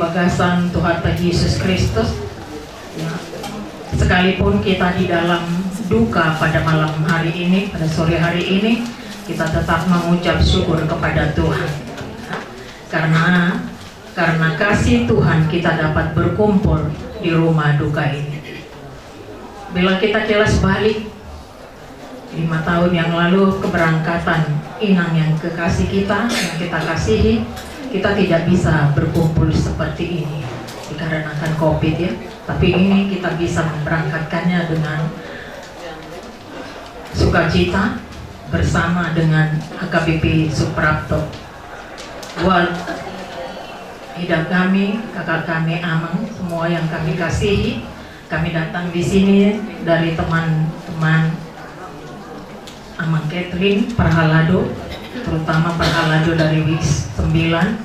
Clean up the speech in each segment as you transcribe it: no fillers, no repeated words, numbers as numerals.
bagasan Tuhan Yesus Kristus. Ya, sekalipun kita di dalam duka pada malam hari ini, pada sore hari ini, kita tetap mengucap syukur kepada Tuhan. Karena kasih Tuhan kita dapat berkumpul di rumah duka ini. Bila kita kilas balik 5 tahun yang lalu keberangkatan inang yang kekasih kita, yang kita kasihi, kita tidak bisa berkumpul seperti ini dikarenakan COVID ya. Tapi ini kita bisa memberangkatkannya dengan sukacita bersama dengan AKBP Suprapto. Buat hidup kami, kakak kami Amang, semua yang kami kasihi, kami datang di sini dari teman-teman Amang Catherine Parhalado, terutama Parhalado dari WIS 9,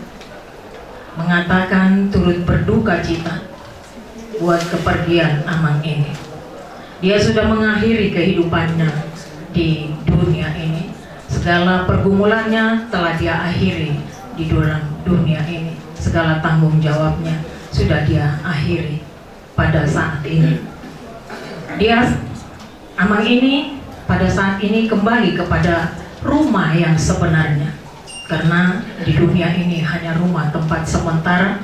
mengatakan turut berduka cita buat kepergian Amang ini. Dia sudah mengakhiri kehidupannya di dunia ini. Segala pergumulannya telah dia akhiri di dalam dunia ini. Segala tanggung jawabnya sudah dia akhiri pada saat ini. Amang ini pada saat ini kembali kepada rumah yang sebenarnya, karena di dunia ini hanya rumah tempat sementara,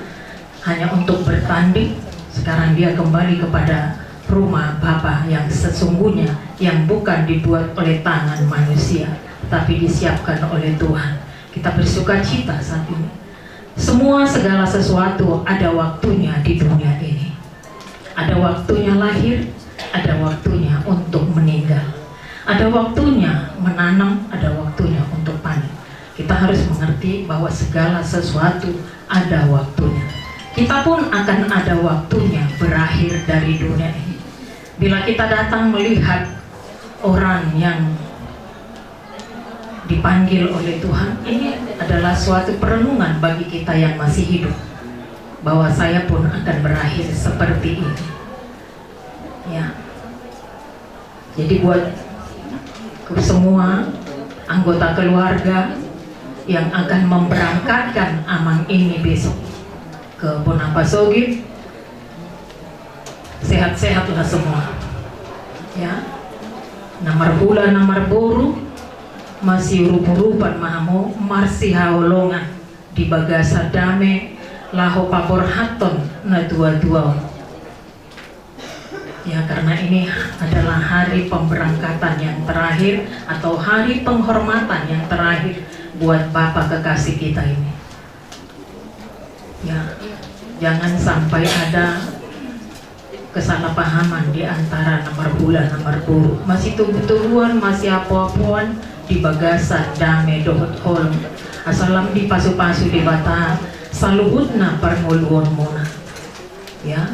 hanya untuk bertanding. Sekarang dia kembali kepada rumah Bapa yang sesungguhnya, yang bukan dibuat oleh tangan manusia, tapi disiapkan oleh Tuhan. Kita bersuka cita saat ini. Segala sesuatu ada waktunya di dunia ini. Ada waktunya lahir, ada waktunya untuk meninggal. Ada waktunya menanam, ada waktunya untuk panen. Kita harus mengerti bahwa segala sesuatu ada waktunya. Kita pun akan ada waktunya berakhir dari dunia ini. Bila kita datang melihat orang yang dipanggil oleh Tuhan, ini adalah suatu perenungan bagi kita yang masih hidup, bahwa saya pun akan berakhir seperti ini. Ya. Jadi buat semua anggota keluarga yang akan memberangkatkan Amang ini besok ke Bonapasogi, sehat-sehatlah semua. Ya. Namar hula namar boru masih rupa-rupan mahamo marsi haolongan di bagasa dame laho papor haton na dua-dua. Ya, karena ini adalah hari pemberangkatan yang terakhir atau hari penghormatan yang terakhir buat Bapak kekasih kita ini. Ya, jangan sampai ada kesalahpahaman di antara nomor bulan, nomor buru. Masih tubuh-tubuhan, masih apa-apaan di bagasan dame dohot hol. Asalam di pasu-pasu di bata saluhutna permuluan mona. Ya.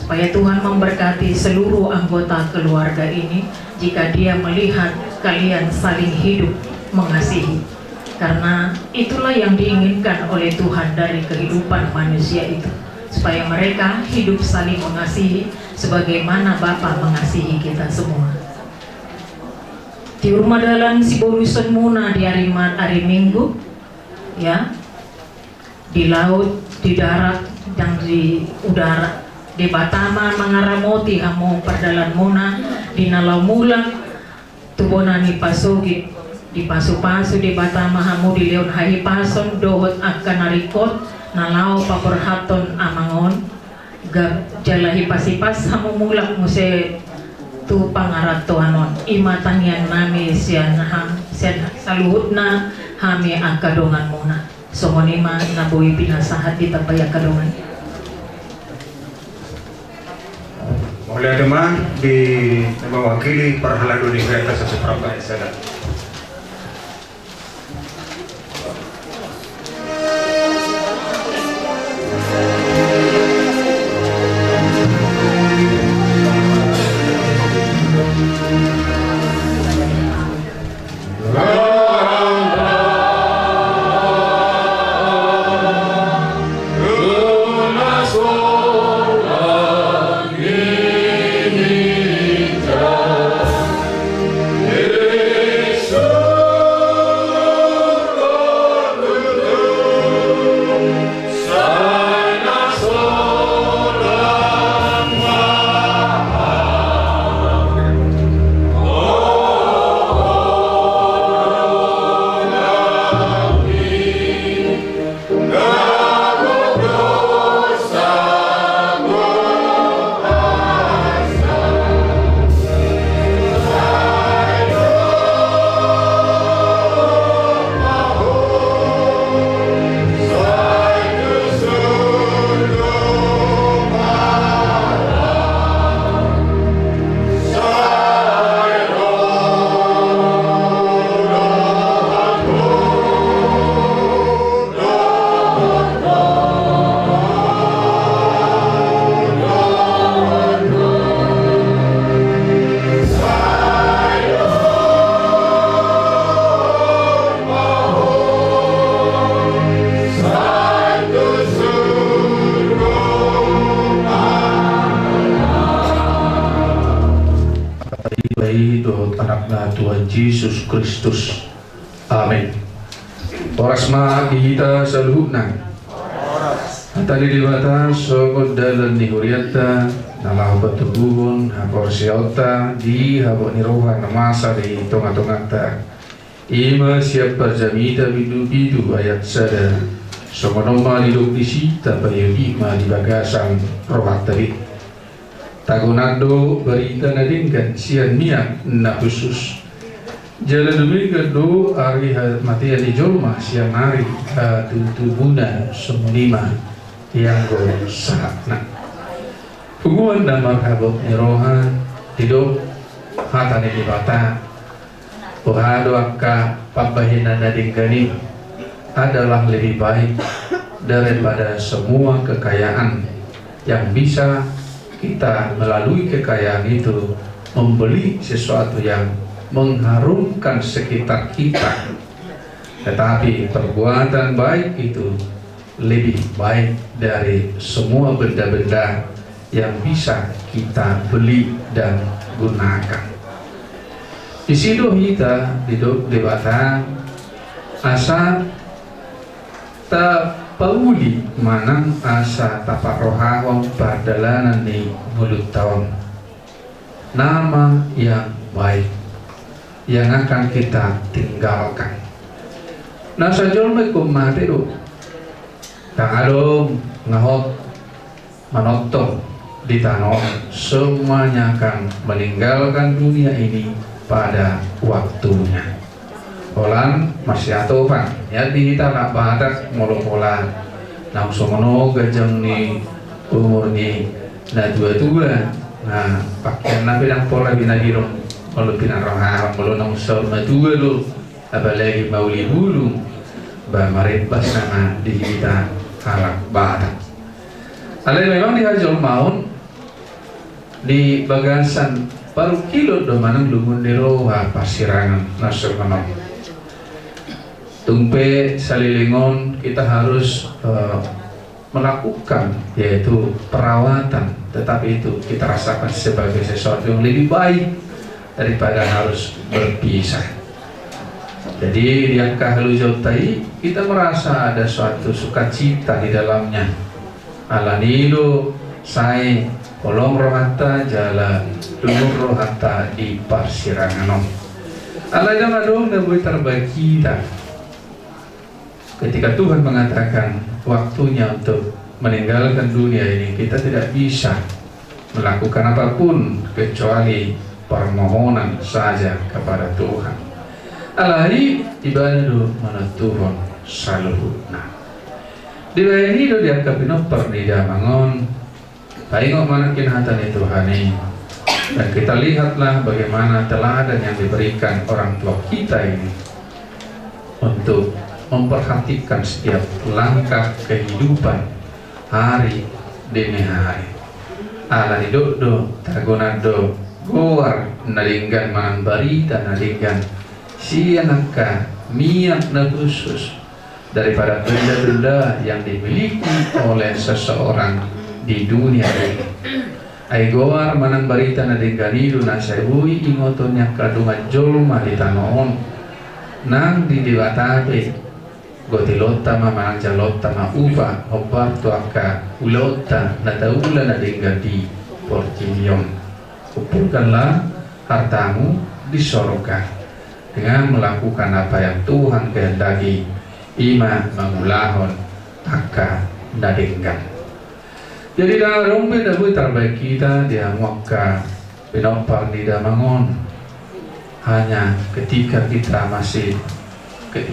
Supaya Tuhan memberkati seluruh anggota keluarga ini jika dia melihat kalian saling hidup mengasihi. Karena itulah yang diinginkan oleh Tuhan dari kehidupan manusia itu. Supaya mereka hidup saling mengasihi sebagaimana Bapa mengasihi kita semua. Di rumah dalam si Boluson Muna di hari Minggu, ya, di laut, di darat, dan di udara, di Batama mangaramoti amo perdalan muna di nalau mulang tubona ni pasogi di pasu-pasu di Batama hamu di leon hai pason dohot akan narikot nalau paporhaton amangon gab jalahi pasipas hamu mulak muse tu pangarato anon imatan yang nami sian saluhutna hami akadongan muna songonima nabui pinasahat di tabay akadongan. Oleh teman mewakili Parhalado di Kereta Suprapto Sada. So dahut anakna Tuhan Yesus Kristus. Amin. Orasma kita saluhna. Atali dibata sokot dalan ni huriata nalah batubuhun hakor siota di habok ni rohan masa di tonga-tongata. Ima siapa jamita bidu-bidu ayat sada somonoma liduk disita bayudi ma di bagasan rohat tadi. Tagonado berita nadingkan sian miak na khusus. Jalan demi do ari mati di jolma siang hari tutubuna semunima yang go sakna. Hubungan dan marhabot ni rohan hidup hatane di bata. Pohado akka pabahina nadingkani adalah lebih baik daripada semua kekayaan yang bisa kita melalui kekayaan itu membeli sesuatu yang mengharumkan sekitar kita. Tetapi perbuatan baik itu lebih baik dari semua benda-benda yang bisa kita beli dan gunakan. Di situ kita hidup di batang asa tak pauli manang asa tapak rohawang pardalanan ni mulut tahun. Nama yang baik yang akan kita tinggalkan. Nasa jolme kumate do kang adong ngahot manotong di tanah, semuanya akan meninggalkan dunia ini pada waktunya. Olan masih atopan ya di kita nak badak molo-mola nang somono gajang ni umur ni na dua-dua nah pakaian na bilang pola binagirong kalau pinarahan kalau nang sama dua lo apalagi mauli bulu ba maribas na di kita halak badak. Alay memang di hajol maun di bagasan paru kilo do manang lumun di roha pasirangan nasur manong tumpe salilingon kita harus melakukan yaitu perawatan, tetapi itu kita rasakan sebagai sesuatu yang lebih baik daripada harus berpisah. Jadi di angka halujautai kita merasa ada suatu sukacita di dalamnya. Alanido saya kolong rohata jalan lumur rohata di parsiranganom. Aladang adong nabuy terbaik kita. Ketika Tuhan mengatakan waktunya untuk meninggalkan dunia ini, kita tidak bisa melakukan apapun kecuali permohonan saja kepada Tuhan. Alai ibadu mana Tuhan saluhna. Di ini do dianggap pernida mangon. Tengok mana kinahatan Tuhan ini. Dan kita lihatlah bagaimana teladan yang diberikan orang tua kita ini untuk memperhatikan setiap langkah kehidupan hari demi hari. Ala hidup do tagonado goar naringgan manang barita naringgan sianaka miak na khusus daripada benda-benda yang dimiliki oleh seseorang di dunia ini. Ai goar manang barita naringgan itu nasabui ingotonya kadungan jolma di tanoon nang di diwatabe gotilota mamang jalota ma upa obar tuaka ulota nataula nadingga di portilion. Kumpulkanlah hartamu di sorga dengan melakukan apa yang Tuhan kehendaki. Ima mangulahon taka nadingga. Jadi dalam rompe dabu terbaik kita dia muaka pinompar di damangon. Hanya ketika kita masih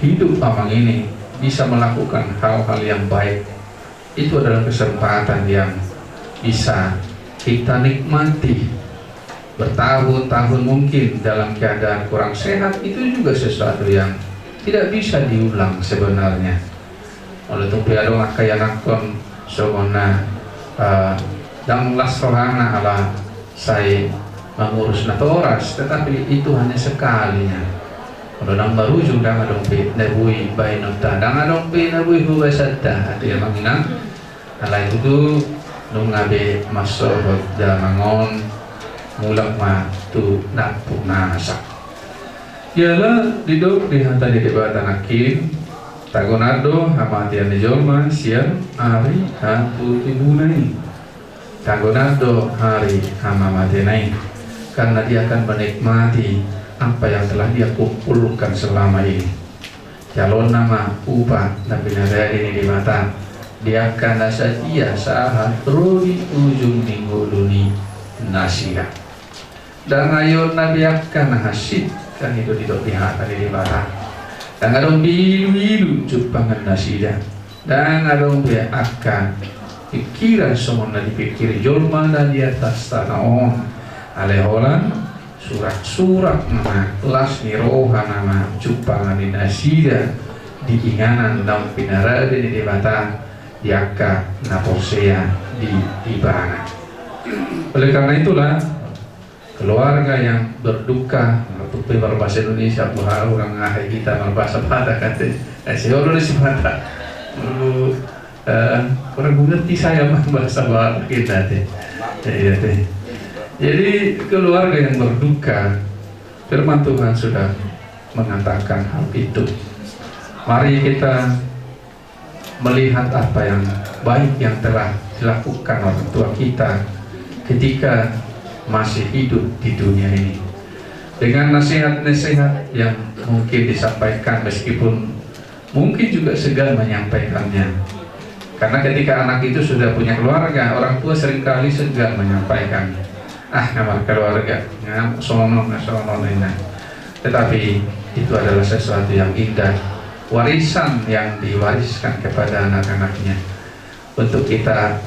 hidup amang ini bisa melakukan hal-hal yang baik, itu adalah kesempatan yang bisa kita nikmati. Bertahun-tahun mungkin dalam keadaan kurang sehat, itu juga sesuatu yang tidak bisa diulang sebenarnya. Oleh itu piadong kaya nakon somona dang lasrohana ala saya mengurus natoras, tetapi itu hanya sekalinya. Kalau nang baru juga ngadong pi nabui bayi nota, dang ngadong pi nabui huwa sadda, itu yang menginang. Alai itu nung ngabe masuk damangon mulak ma tu napu nasa. Ialah diduk di hanta di debatan akim tagonado hamatian di jolma siang hari hapu tibunai. Tagonado hari hamamatenai, karena dia akan menikmati apa yang telah dia kumpulkan selama ini. Calon nama upah dan binara ini di mata dia akan nasadia saat rudi ujung minggu duni nasiha. Dan ayo nabi akan hasid kan itu di hati di mata. Dan adong bilu-bilu cupangan nasidah. Dan adong dia akan pikiran semua dipikir jolma dan di atas tanah on aleholan surat-surat nama kelas niroha nama cupangan di nasidah diinganan dalam pinara di debata diaka naposea di ibana. Oleh karena itulah keluarga yang berduka untuk berbahasa Indonesia bahwa orang ahli kita berbahasa Batak kata seorang di Batak kurang mengerti saya bahasa Batak kita jadi keluarga yang berduka firman Tuhan sudah mengatakan hal itu. Mari kita melihat apa yang baik yang telah dilakukan orang tua kita ketika masih hidup di dunia ini, dengan nasihat-nasihat yang mungkin disampaikan meskipun mungkin juga segan menyampaikannya, karena ketika anak itu sudah punya keluarga, orang tua seringkali segan menyampaikan nama keluarga sono. Tetapi itu adalah sesuatu yang indah, warisan yang diwariskan kepada anak-anaknya, untuk kita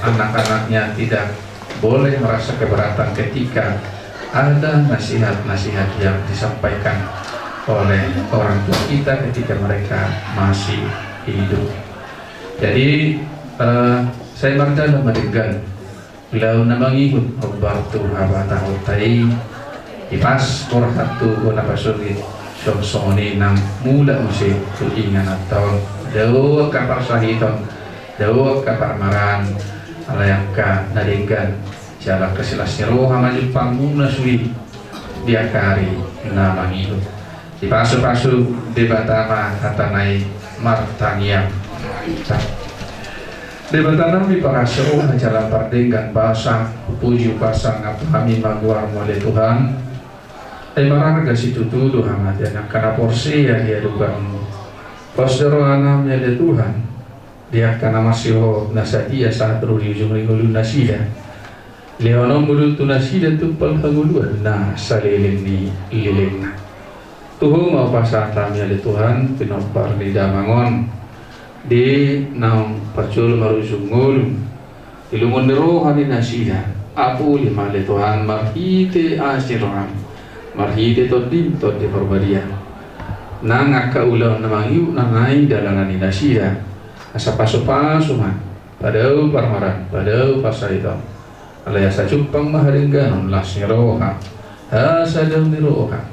anak-anaknya tidak boleh merasa keberatan ketika ada nasihat-nasihat yang disampaikan oleh orang tua kita ketika mereka masih hidup. Jadi saya berjalan mendengar lau namangihut obbatu habatahu tai ipas korhatu unapasuri songsoni nang mula usi tuingan atau dawa kapar sahiton dawa kapar maran alayangka nadinggan jala kesilasnya roha maju panguna sui diakari namangihut di pasu-pasu debatama hatanai martaniam debatana mi parasyo na jalan pardenggan basa puji basa ngapahami maguar oleh Tuhan ay mararga si tutudo hamat yan ang kanaporsiya ya dugang pasdaro anam ya de Tuhan dia kana masyo nasa dia saat ruli ujung ringulun nasida leonom mulut tu nasida tumpal hanguluan na salilin ni ililin Tuhan mau pasatan ya de Tuhan pinompar di damangon di naong pacul marusung ngulung ilungon nirohan ni nasida apu lima le Tuhan marhite asirohan marhite todim tot di perbadian nang akka ulang namang iu nangai dalangan ni nasida asa paso-paso man padau parmaran padau pasaito alaya sa cupang maharingganon las niroha asa daw niroha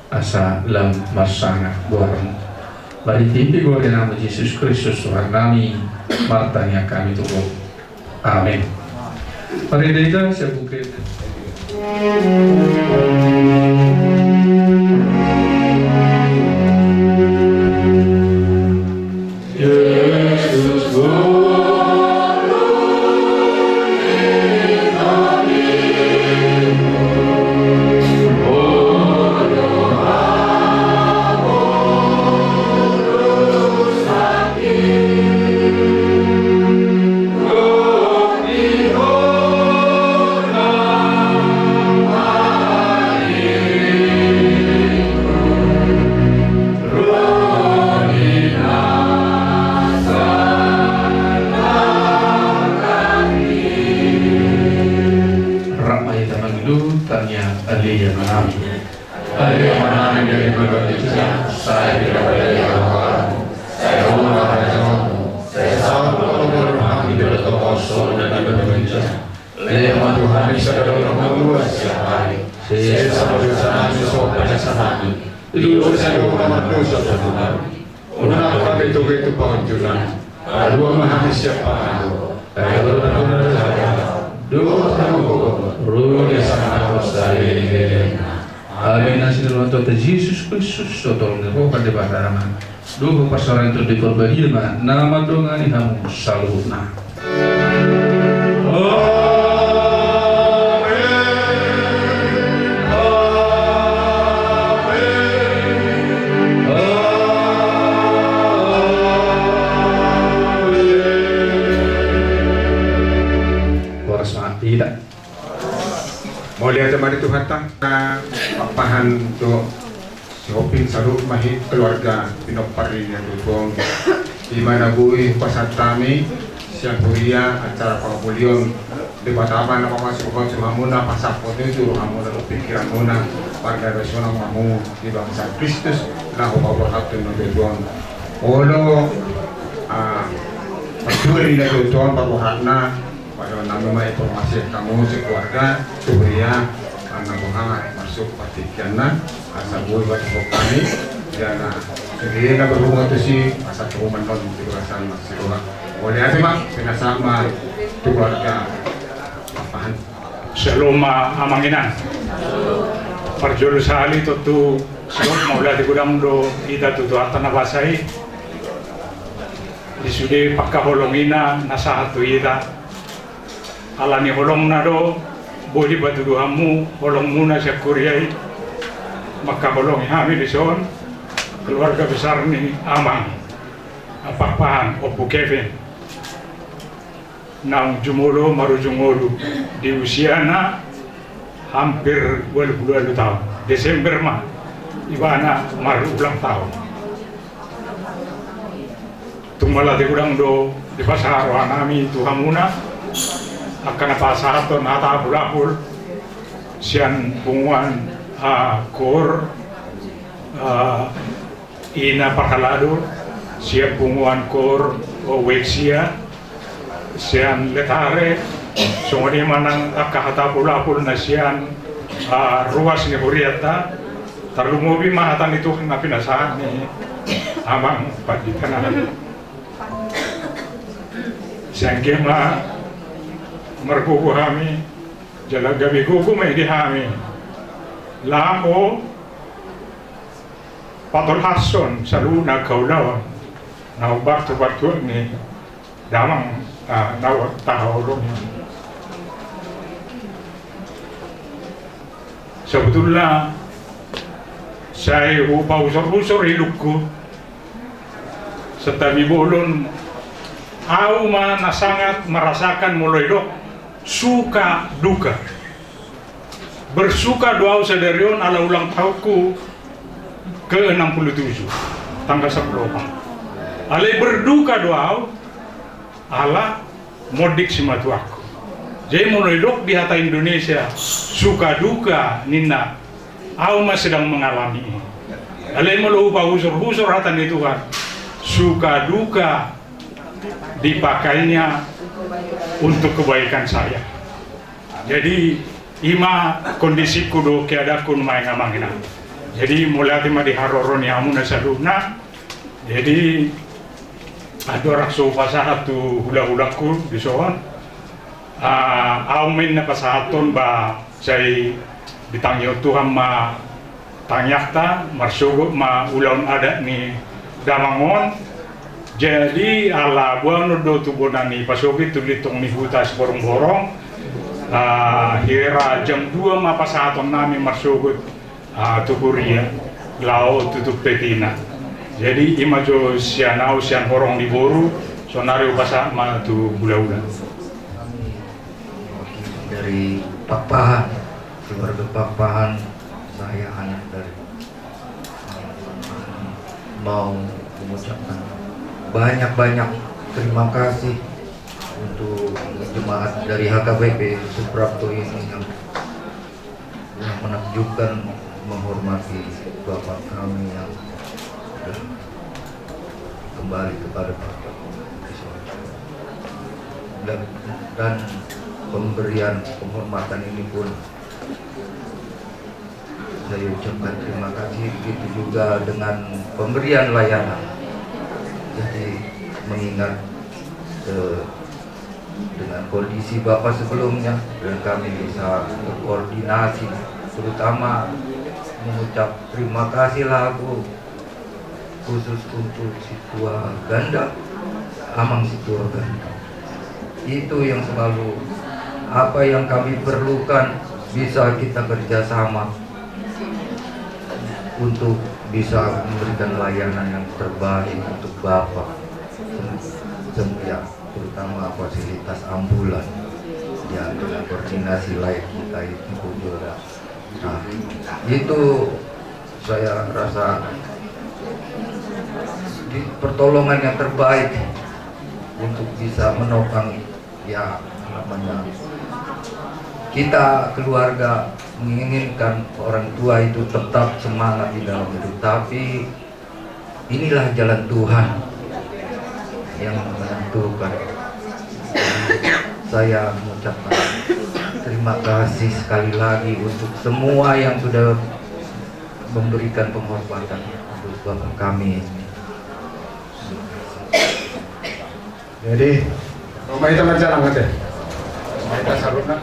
asa lam marsanga buarang. Bari tipi gloria nama Yesus Kristus Tuhan kami, martanya kami turun. Amin. Mari kita sebutkan. Yesus Rudi sana kostari. Amin nasi dalam Tuhan Yesus Kristus tolong roh pada badan. Duh pasaran itu diperbaiki nama dongani kamu salutna. Tidak. Mulia teman Tuhan tangka papahan do siopin salut mahit keluarga pinopari yang dukung di mana bui pasatami siang kuliah acara pengabulion debat apa nama masuk bang semamuna pasapot itu hamuna pikiran muna warga nasional mamu di bangsa Kristus nah bawa hati nodon olo peduli dari Tuhan bawa hatna pada nama informasi kamu sekeluarga Suria anak buah masuk patikiana asal boy buat kami dan sendiri nak berhubungan tu si asal kamu menton di kawasan masih boleh ada mak sama tu keluarga papahan Shalom amanginan parjol sali tu siop maula di gudang do ida tu atana basai disude pakka holongina nasa hatu ida alani holong nado boleh batu hamu holong muna syakuriai maka holong kami di son keluarga besar ni amang papahan opu Kevin nang jumolo maru jumolo di usia na hampir 22 tahun Desember mah ibana maru ulang tahun tumala di gudang do di pasar wanami tuhamuna akan apa sahaton nata bulapul sian punguan kor ina pakalado sian punguan kor weksia sian letare sungoni manang akahata bulapul na sian ruas ni huriata tarlumobi mahatan itu napi nasahan ni amang padikanan sian kema merkuku kami jalan gabi kuku may di kami lamo patol hason sa luna kaulawan na bakto ni damang nawag tahawlong sebetulnya saya upah usor-usor hidupku setabi bolon aku mana sangat merasakan mulai dok suka duka bersuka doa sedarion ala ulang tahunku ke-67 tanggal 10 alai berduka doa ala modik simatu aku jadi mulai dok di hata Indonesia suka duka nina aku masih sedang mengalami alai melupa husur-husur hata ni Tuhan suka duka dipakainya untuk kebaikan saya. Jadi ima kondisi kudo keada kun mai ngamangina. Jadi mulai tima di haroroni amuna saluna. Jadi ada rakso pasahat tu hula-hulaku di soan. Aumin na pasahaton ba saya ditangyo Tuhan ma tanyakta marsugo ma ulaun ada ni damangon. Jadi ala buano do tubonani pasogi tulitong ni hutas borong-borong hira jam 2 mapasaton namin marsugot tukuria lao tutup petina jadi imajo sianau sian horong di boru sonario pasa ma tu bula-bula dari papahan keluarga papahan saya anak dari mau mengucapkan banyak-banyak terima kasih untuk jemaat dari HKBP Suprapto ini yang menakjubkan menghormati Bapak kami yang sudah kembali kepada Bapak dan pemberian penghormatan ini pun saya ucapkan terima kasih, begitu juga dengan pemberian layanan. Jadi mengingat dengan kondisi Bapak sebelumnya, dan kami bisa berkoordinasi, terutama mengucap terima kasih lagu khusus untuk Situa Ganda, Amang Situa Ganda. Itu yang selalu apa yang kami perlukan, bisa kita kerjasama untuk bisa memberikan layanan yang terbaik untuk Bapak, terutama fasilitas ambulan yang dengan koordinasi lain kita itu juga. Nah, itu saya rasa pertolongan yang terbaik untuk bisa menopang ya namanya kita keluarga menginginkan orang tua itu tetap semangat di dalam hidup, tapi inilah jalan Tuhan yang menentukan. Saya mengucapkan terima kasih sekali lagi untuk semua yang sudah memberikan penghormatan untuk Bapak kami. Jadi, rumah itu macam apa deh? Rumah itu saruna.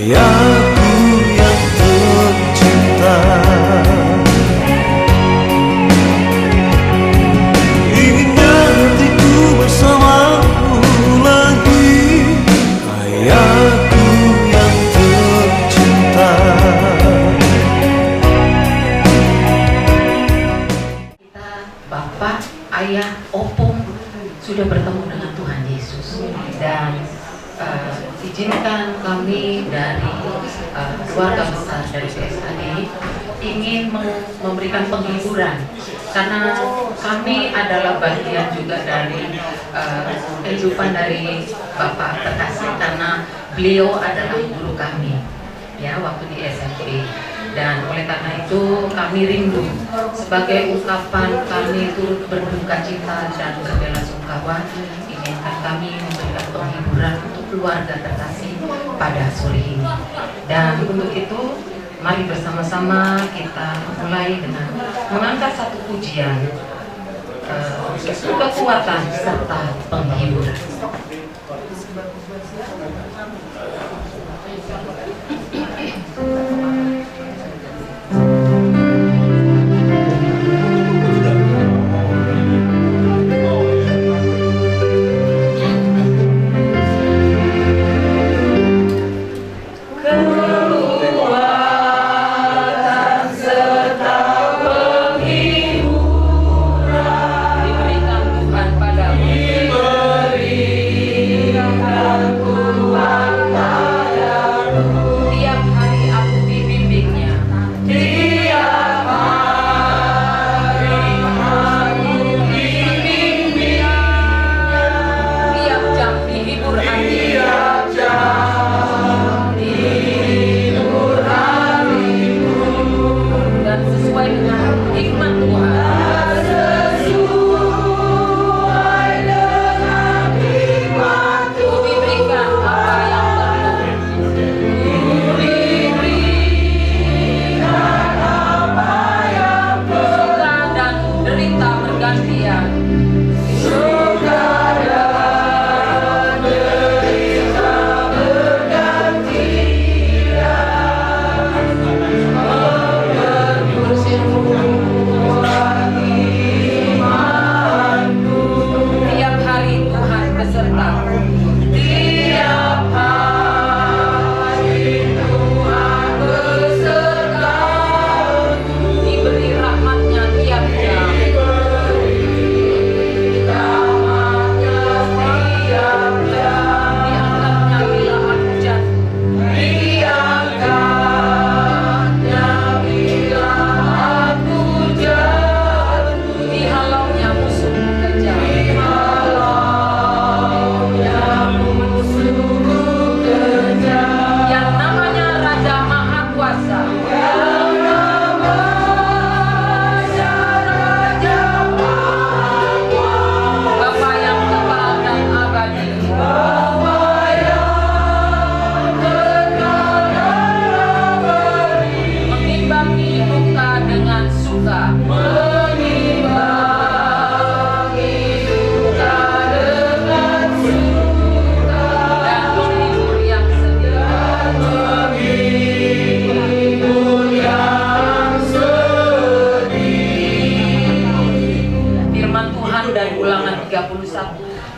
ayahku yang tercinta. Inginnya hatiku bersamamu lagi, ayahku yang tercinta. Kita, Bapak, Ayah, Opung sudah bertemu dengan Tuhan Yesus, dan izinkan kami dari keluarga besar dari PSAD ingin memberikan penghiburan, karena kami adalah bagian juga dari kehidupan dari Bapak terkasih, karena beliau adalah guru kami ya waktu di SMP. Dan oleh karena itu kami rindu sebagai ungkapan kami turut berduka cita dan berbelasungkawa, inginkan kami memberikan penghiburan untuk keluarga terkasih pada sore ini. Dan untuk itu mari bersama-sama kita mulai dengan mengangkat satu pujian kekuatan serta penghiburan.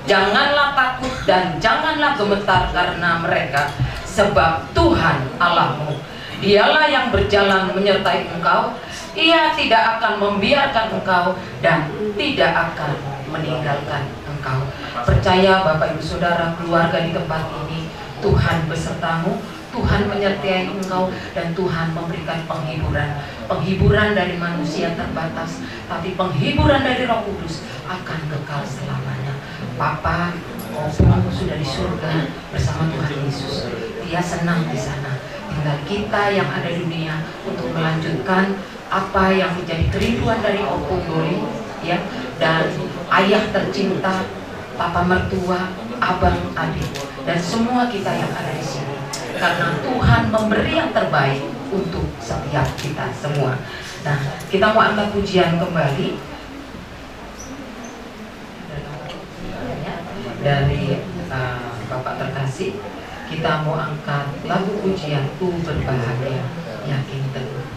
Janganlah takut dan janganlah gemetar karena mereka, sebab Tuhan Allahmu, Dialah yang berjalan menyertai engkau. Ia tidak akan membiarkan engkau dan tidak akan meninggalkan engkau. Percaya Bapak Ibu Saudara, keluarga di tempat ini, Tuhan besertamu, Tuhan menyertai engkau, dan Tuhan memberikan penghiburan. Penghiburan dari manusia terbatas, tapi penghiburan dari Roh Kudus akan kekal selamanya. Papa, Opung sudah di surga bersama Tuhan Yesus. Dia senang di sana. Tinggal kita yang ada di dunia untuk melanjutkan apa yang menjadi kerinduan dari Opung Doli, ya, dan ayah tercinta, papa mertua, abang, adik, dan semua kita yang ada di sini. Karena Tuhan memberi yang terbaik untuk setiap kita semua. Nah, kita mau angkat pujian kembali dari Bapak terkasih. kasih, kita mau angkat lagu pujian Ku Berbahagia Yakin Teguh.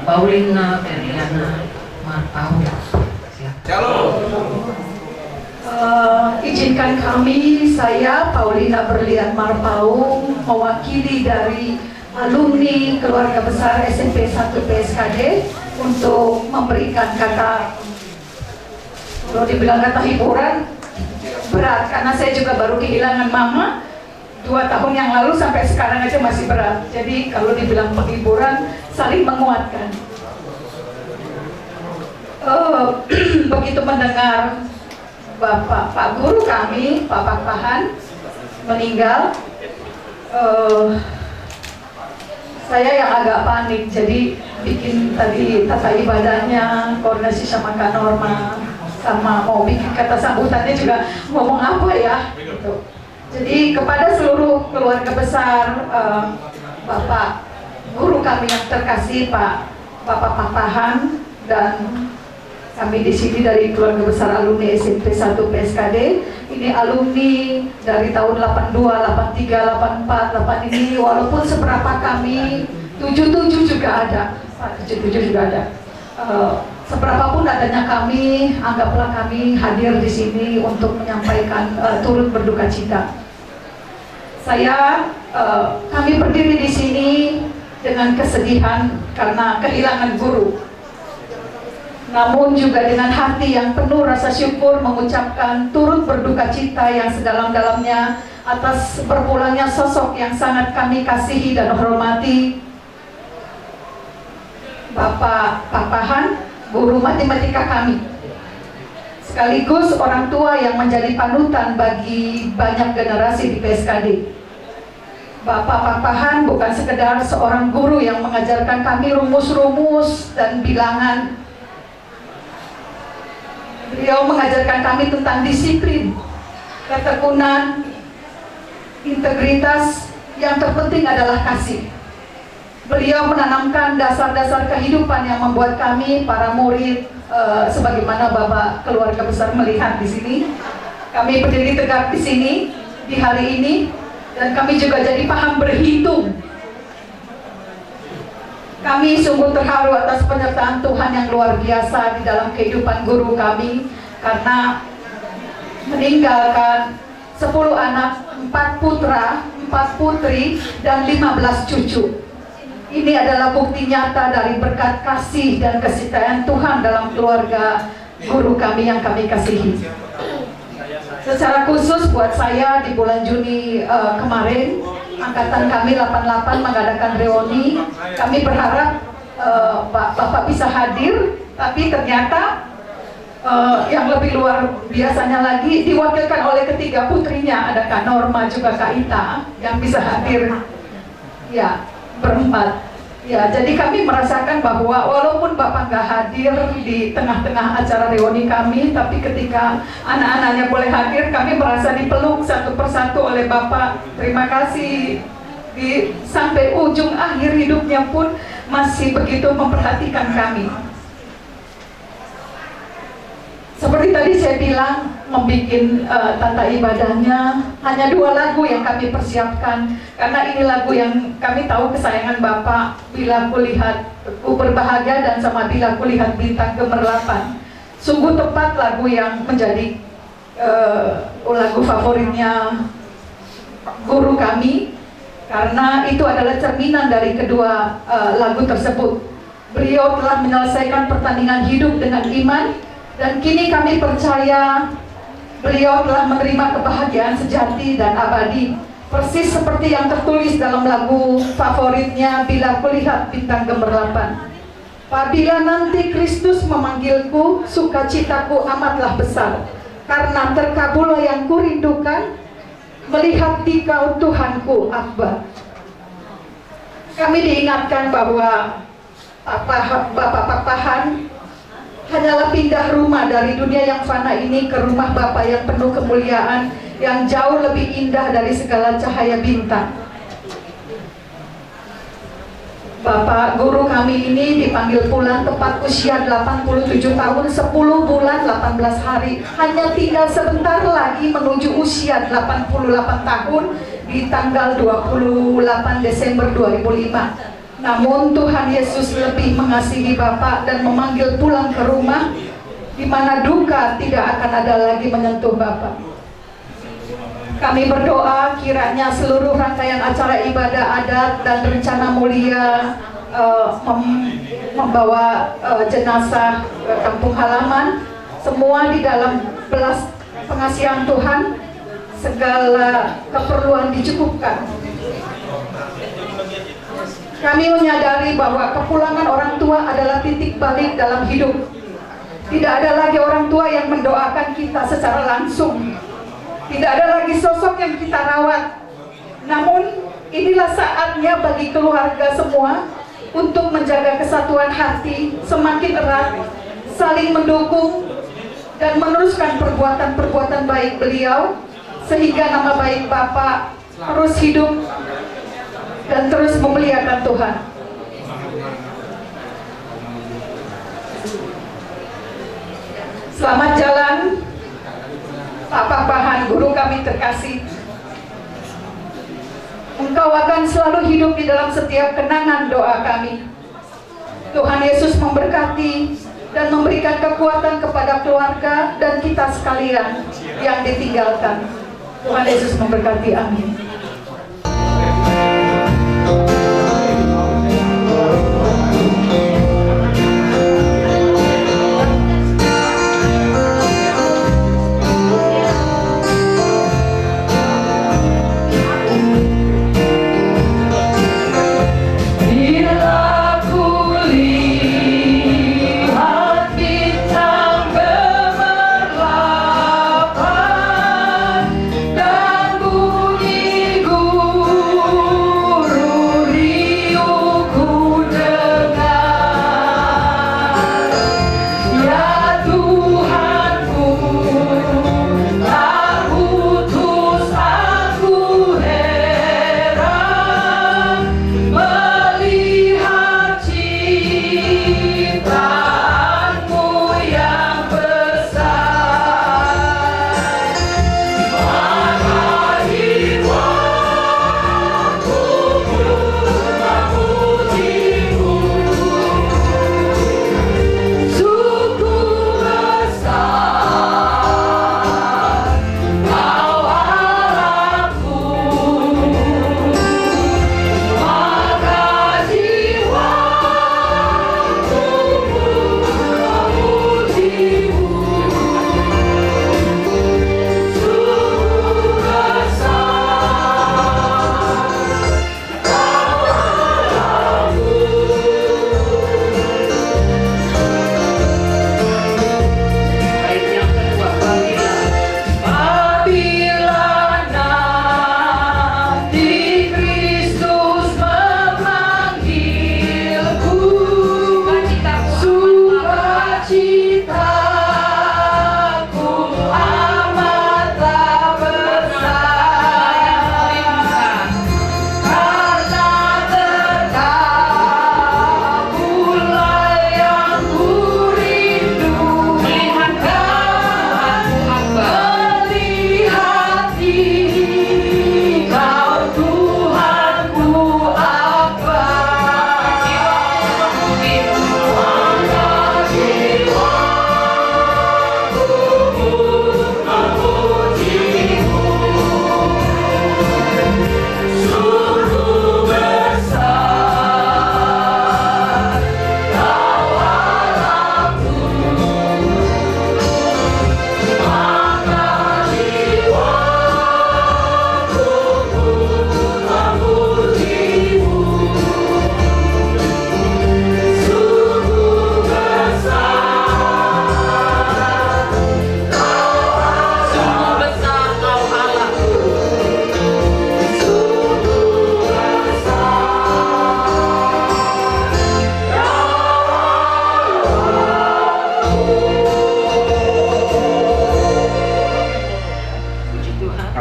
Paulina Berliana Marpau. Izinkan kami, saya Paulina Berlian Marpau, mewakili dari alumni keluarga besar SMP 1 PSKD untuk memberikan kata, kalau dibilang kata hiburan, berat, karena saya juga baru kehilangan mama 2 tahun yang lalu sampai sekarang aja masih berat. Jadi kalau dibilang penghiburan, saling menguatkan. Begitu mendengar Pak Guru kami, Pak Pahan meninggal, saya yang agak panik, jadi bikin tadi tata ibadahnya, koordinasi sama Kak Norma, sama mau bikin kata sambutannya juga ngomong apa ya, gitu. Jadi kepada seluruh keluarga besar, Bapak Guru kami yang terkasih, Bapak Pahan, dan kami di sini dari keluarga besar alumni SMP 1 PSKD. Ini alumni dari tahun 82, 83, 84, 8 ini, walaupun seberapa kami 77 juga ada, 77 juga ada. seberapapun adanya kami, anggaplah kami hadir di sini untuk menyampaikan turut berduka cita. Kami berdiri di sini dengan kesedihan karena kehilangan guru. Namun juga dengan hati yang penuh rasa syukur mengucapkan turut berduka cita yang sedalam-dalamnya atas berpulangnya sosok yang sangat kami kasihi dan hormati, Bapak Papahan, guru matematika kami, sekaligus orang tua yang menjadi panutan bagi banyak generasi di PSKD. Bapak Papahan bukan sekedar seorang guru yang mengajarkan kami rumus-rumus dan bilangan. Beliau mengajarkan kami tentang disiplin, ketekunan, integritas, yang terpenting adalah kasih. Beliau menanamkan dasar-dasar kehidupan yang membuat kami, para murid, sebagaimana Bapak keluarga besar melihat di sini, kami berdiri tegak di sini, di hari ini, dan kami juga jadi paham berhitung. Kami sungguh terharu atas penyertaan Tuhan yang luar biasa di dalam kehidupan guru kami, karena meninggalkan 10 anak, 4 putra, 4 putri, dan 15 cucu. Ini adalah bukti nyata dari berkat kasih dan kesetiaan Tuhan dalam keluarga guru kami yang kami kasihi. Secara khusus buat saya di bulan Juni kemarin, angkatan kami 88 mengadakan reuni. Kami berharap Bapak bisa hadir, tapi ternyata yang lebih luar biasanya lagi diwakilkan oleh ketiga putrinya, ada Kak Norma juga Kak Ita yang bisa hadir, ya, berempat. Ya, jadi kami merasakan bahwa walaupun Bapak nggak hadir di tengah-tengah acara reuni kami, tapi ketika anak-anaknya boleh hadir, kami merasa dipeluk satu persatu oleh Bapak. Terima kasih. Sampai ujung akhir hidupnya pun masih begitu memperhatikan kami. Seperti tadi saya bilang, membuat tata ibadahnya hanya 2 lagu yang kami persiapkan, karena ini lagu yang kami tahu kesayangan Bapak, Bila Kulihat Ku Berbahagia dan sama Bila Kulihat Bintang Gemerlapan. Sungguh tepat lagu yang menjadi lagu favoritnya guru kami, karena itu adalah cerminan dari kedua lagu tersebut. Beliau telah menyelesaikan pertandingan hidup dengan iman, dan kini kami percaya beliau telah menerima kebahagiaan sejati dan abadi, persis seperti yang tertulis dalam lagu favoritnya Bila Kulihat Bintang Gemerlapan. Apabila nanti Kristus memanggilku, sukacitaku amatlah besar, karena terkabullah yang kurindukan, melihat Dikau Tuhanku akbar. Kami diingatkan bahwa Bapak Papahan hanyalah pindah rumah dari dunia yang fana ini ke rumah Bapa yang penuh kemuliaan, yang jauh lebih indah dari segala cahaya bintang. Bapak guru kami ini dipanggil pulang tepat usia 87 tahun, 10 bulan 18 hari. Hanya tinggal sebentar lagi menuju usia 88 tahun di tanggal 28 Desember 2005. Namun Tuhan Yesus lebih mengasihi Bapak dan memanggil pulang ke rumah, di mana duka tidak akan ada lagi menyentuh Bapak. Kami berdoa kiranya seluruh rangkaian acara ibadah adat dan rencana mulia membawa jenazah ke kampung halaman, semua di dalam belas pengasihan Tuhan, segala keperluan dicukupkan. Kami menyadari bahwa kepulangan orang tua adalah titik balik dalam hidup. Tidak ada lagi orang tua yang mendoakan kita secara langsung. Tidak ada lagi sosok yang kita rawat. Namun inilah saatnya bagi keluarga semua untuk menjaga kesatuan hati semakin erat, saling mendukung, dan meneruskan perbuatan-perbuatan baik beliau, sehingga nama baik Bapak terus hidup dan terus memuliakan Tuhan. Selamat jalan Pak Papahan, guru kami terkasih. Engkau akan selalu hidup di dalam setiap kenangan doa kami. Tuhan Yesus memberkati dan memberikan kekuatan kepada keluarga dan kita sekalian yang ditinggalkan. Tuhan Yesus memberkati, amin.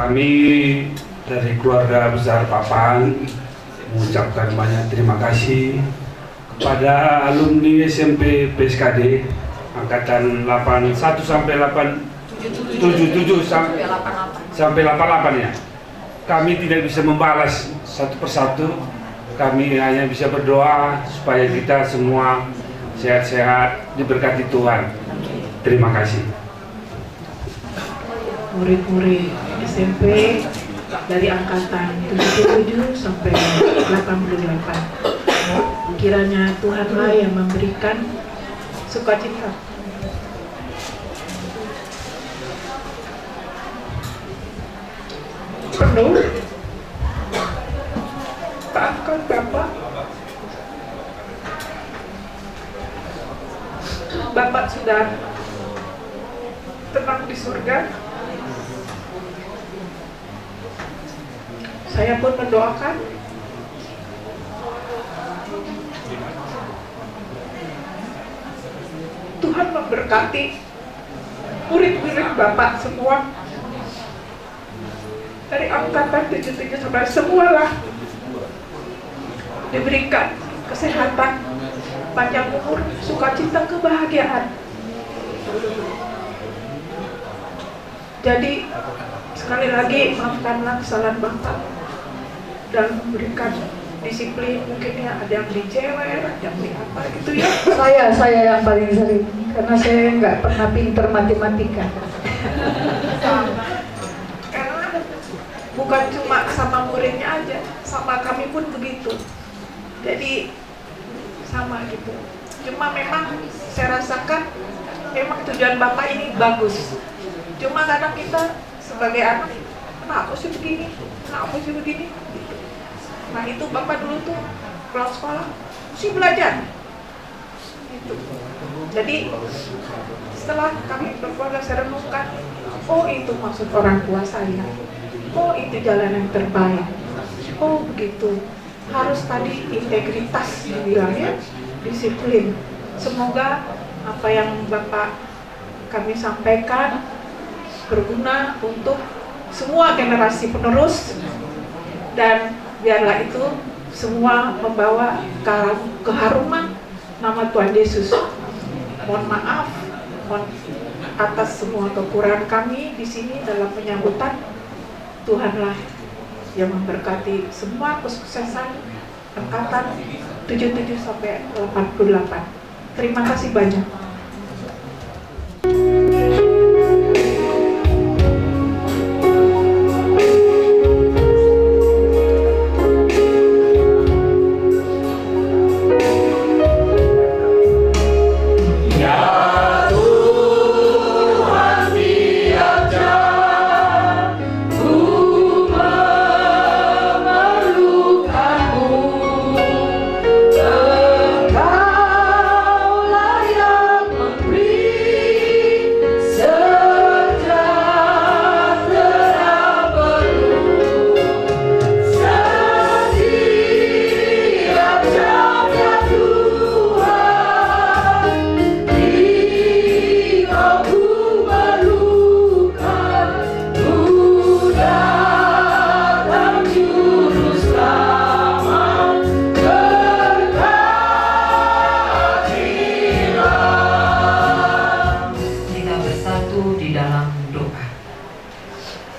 Kami dari keluarga besar Papan mengucapkan banyak terima kasih kepada alumni SMP PSKD angkatan 81 sampai 77 sampai 88 ya. Kami tidak bisa membalas satu persatu. Kami hanya bisa berdoa supaya kita semua sehat-sehat, diberkati Tuhan. Terima kasih. Murid-murid SMP dari angkatan 77 sampai 88. Kiranya Tuhanlah yang memberikan sukacita. Penuh taatkan Bapak. Bapak sudah tenang di surga. Saya pun mendoakan Tuhan memberkati murid-murid Bapak semua dari angkatan 77 sampai semualah diberikan kesehatan, panjang umur, sukacita, kebahagiaan. Jadi sekali lagi maafkanlah kesalahan Bapak dalam memberikan disiplin mungkin ya, ada yang beli cewek, ada yang beli apa gitu ya. Saya yang paling sering, karena saya nggak pernah pinter matematika. Karena bukan cuma sama muridnya aja, sama kami pun begitu. Jadi sama gitu. Cuma memang saya rasakan memang tujuan Bapak ini bagus. Cuma kadang kita sebagai anak, kenapa sih begini? Kenapa sih begini? Gitu. Nah itu Bapak dulu tuh pulang sekolah mesti belajar. Gitu. Jadi setelah kami berkeluarga saya renungkan, oh itu maksud orang tua saya. Oh itu jalan yang terbaik. Oh begitu. Harus tadi integritas dibilangnya, disiplin. Semoga apa yang Bapak kami sampaikan berguna untuk semua generasi penerus, dan biarlah itu semua membawa keharuman nama Tuhan Yesus. Mohon maaf atas semua kekurangan kami di sini dalam penyambutan. Tuhanlah yang memberkati semua kesuksesan angkatan 77 sampai 88. Terima kasih banyak.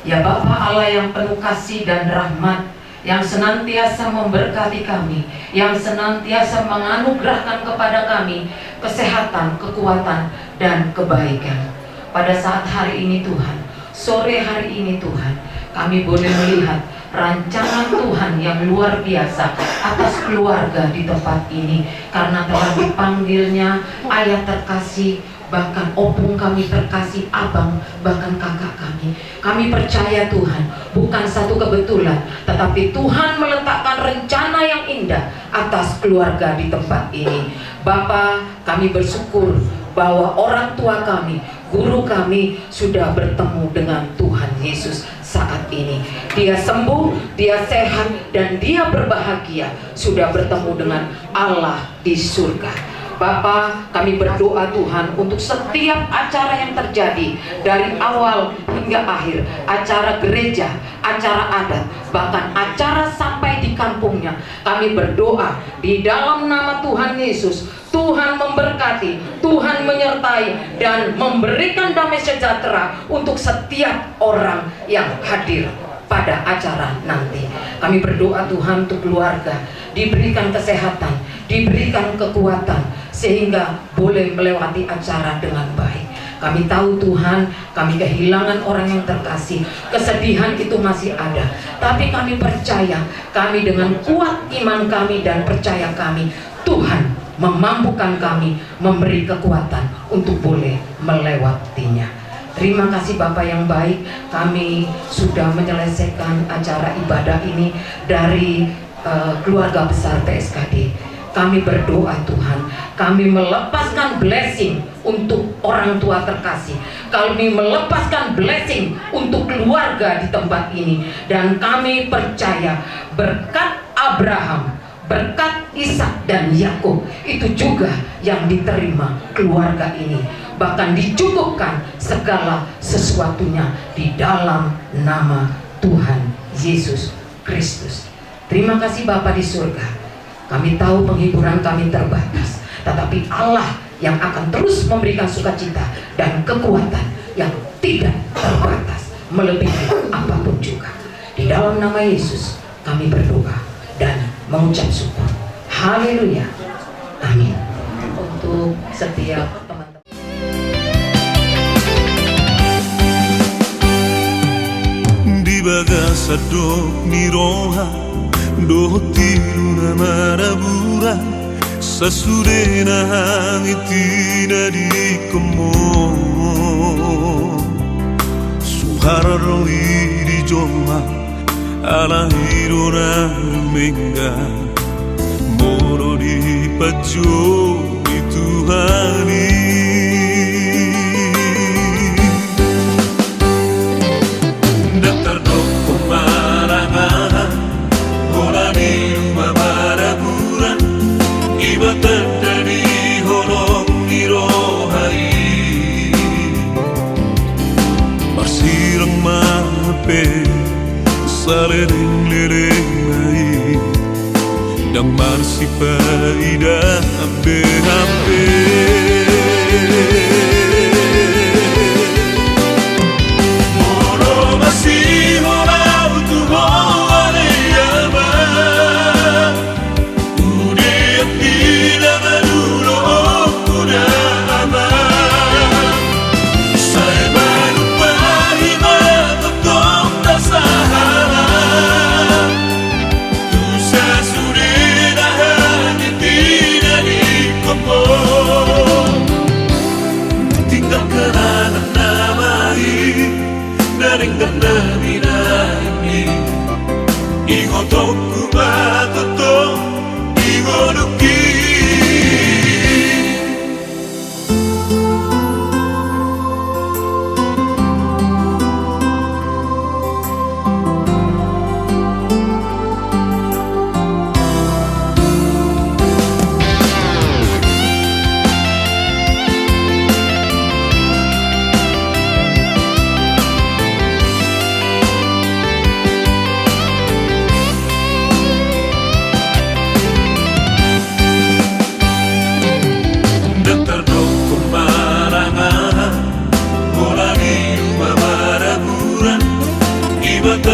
Ya Bapa Allah yang penuh kasih dan rahmat, yang senantiasa memberkati kami, yang senantiasa menganugerahkan kepada kami kesehatan, kekuatan, dan kebaikan. Pada saat hari ini Tuhan, sore hari ini Tuhan, kami boleh melihat rancangan Tuhan yang luar biasa atas keluarga di tempat ini, karena telah dipanggilnya ayah terkasih, bahkan opung kami terkasih, abang, bahkan kakak kami. Kami percaya Tuhan, bukan satu kebetulan, tetapi Tuhan meletakkan rencana yang indah atas keluarga di tempat ini. Bapa, kami bersyukur bahwa orang tua kami, guru kami sudah bertemu dengan Tuhan Yesus saat ini. Dia sembuh, dia sehat, dan dia berbahagia sudah bertemu dengan Allah di surga. Bapa, kami berdoa Tuhan untuk setiap acara yang terjadi dari awal hingga akhir, acara gereja, acara adat, bahkan acara sampai di kampungnya. Kami berdoa di dalam nama Tuhan Yesus, Tuhan memberkati, Tuhan menyertai, dan memberikan damai sejahtera untuk setiap orang yang hadir pada acara nanti. Kami berdoa Tuhan untuk keluarga, diberikan kesehatan, diberikan kekuatan, sehingga boleh melewati acara dengan baik. Kami tahu Tuhan, kami kehilangan orang yang terkasih, kesedihan itu masih ada, tapi kami percaya, kami dengan kuat iman kami dan percaya kami, Tuhan memampukan kami, memberi kekuatan untuk boleh melewatinya. Terima kasih Bapak yang baik, kami sudah menyelesaikan acara ibadah ini dari keluarga besar PSKD. Kami berdoa Tuhan, kami melepaskan blessing untuk orang tua terkasih, kami melepaskan blessing untuk keluarga di tempat ini, dan kami percaya berkat Abraham, berkat Ishak dan Yakub itu juga yang diterima keluarga ini, bahkan dicukupkan segala sesuatunya di dalam nama Tuhan Yesus Kristus. Terima kasih Bapa di surga. Kami tahu penghiburan kami terbatas, tetapi Allah yang akan terus memberikan sukacita dan kekuatan yang tidak terbatas, melebihi apapun juga. Di dalam nama Yesus kami berdoa dan mengucap syukur. Haleluya. Amin. Untuk setiap teman-teman. Di bagasa dok niroha do tiruna marabura sasudena hangitina di kemo suhararoi di joma ala hirona rumenga moro di pajo di Tuhani daftar dok pemarangan bola di rumah marabura ibatan dari horong nirohai marsirang mape salereng lereng dang marsi paida ambe moro masih holau tu hoale yaba ude tila malulo kuda ama saya baru pahima betok dasahara tinggal kenangan namai dari nabi nabi ingotoku batoto ingoduki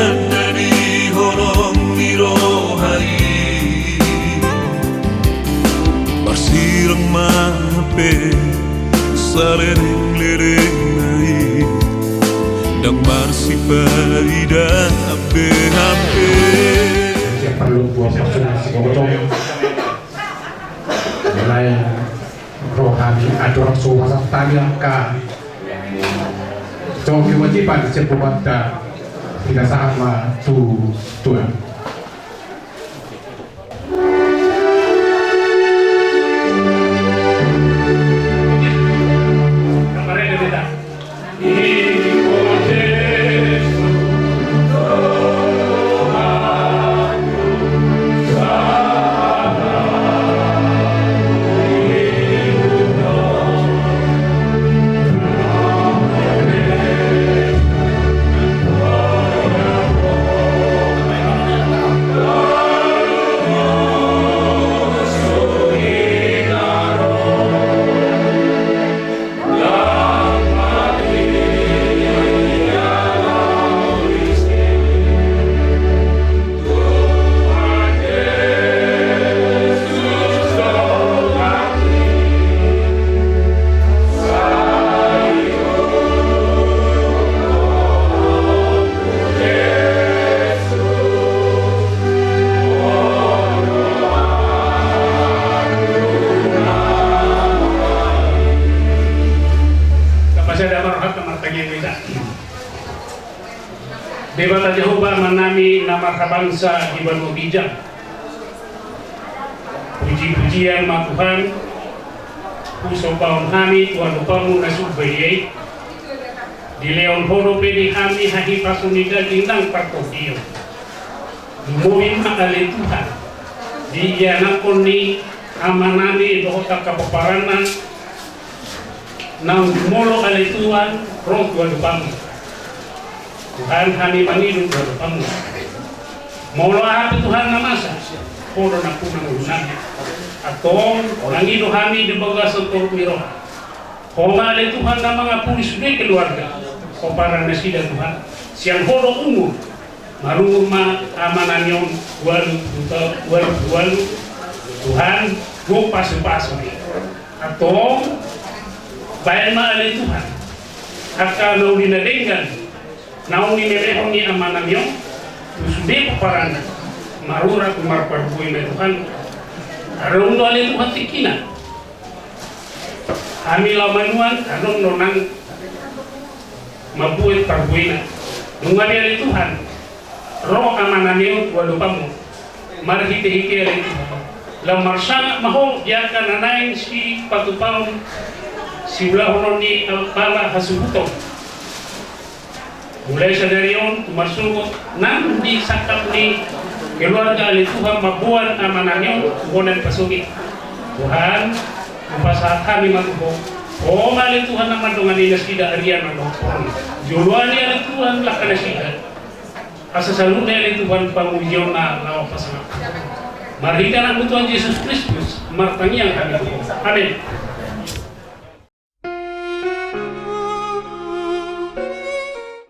dari horong nirohai marsirang mape salereng lereng nai dang marsi paida abe Yang perlu buat vaksinasi gotong mulai rohani adorang suara taliaka so kewajiban sebuah tidak sama Tuhan. Debata Jehovah menami nama bangsa di Banu Bijak. Puji-pujian ma Tuhan, pusopaon kami Tuhan upamu nasub bayai. Di leon horo pedi kami hahi pasunida ginang parkotio. Dumuhin makali Tuhan. Di ianakon ni amanani dohota kapaparanan. Nang molo kali Tuhan, roh Tuhan upamu. Tuhan kami pangidu Tuhan upamu. Molo api Tuhan namasa. Poro na punang unang. Atong nangidu kami di bagas untuk miro. Kongale Tuhan na mga pulis sudah keluarga. Koparan na sila Tuhan. Siang holo umur. maruma amananyon walu Tuhan go pasu-pasu atau bayan maalay Tuhan aka nauli na dengan nauli na ni amananyon susude paparana marura kumarparbuy na Tuhan araw no alay Tuhan tikina kami lamanuan anong nonang mabuhay parbuy na nung alay Tuhan roh amananyon walupamu marhiti-hiti alay Tuhan Lamarsan maho ya kananain si patupang si ulahonon ni Alpala Hasubuto. Mulai sa dariyon tumasugot nang di sakap ni keluarga ali Tuhan mabuan amananyo tuhonan pasugi. Tuhan upasahat kami matubo. O mali Tuhan naman dengan dinas tidak arian matubo. Juluan ni ali Tuhan lakana sida. Asa salunay ali Tuhan pangujiyon na lawa pasangat. Mari kita Tuhan Yesus Kristus martani yang kami. Amin.